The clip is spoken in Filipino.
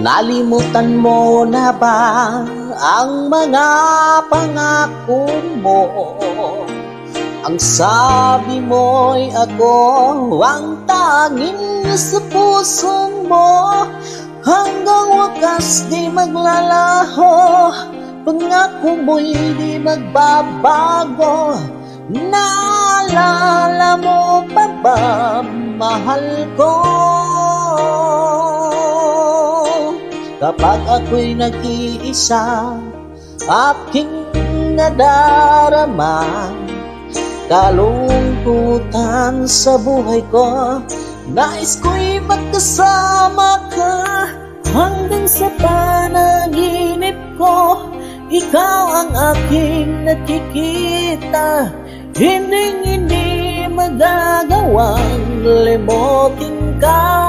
Nalimutan mo na ba ang mga pangako mo? Ang sabi mo'y ako ang tanging sa puso mo. Hanggang wakas di maglalaho, pangako mo'y di magbabago. Naalala mo pa ba, mahal ko? Kapag ako'y nag-iisa, aking nadarama kalungkutan sa buhay ko. Nais ko'y magkasama ka hanggang sa panaginip ko. Ikaw ang aking nakikita, hindi magagawang limutin ka.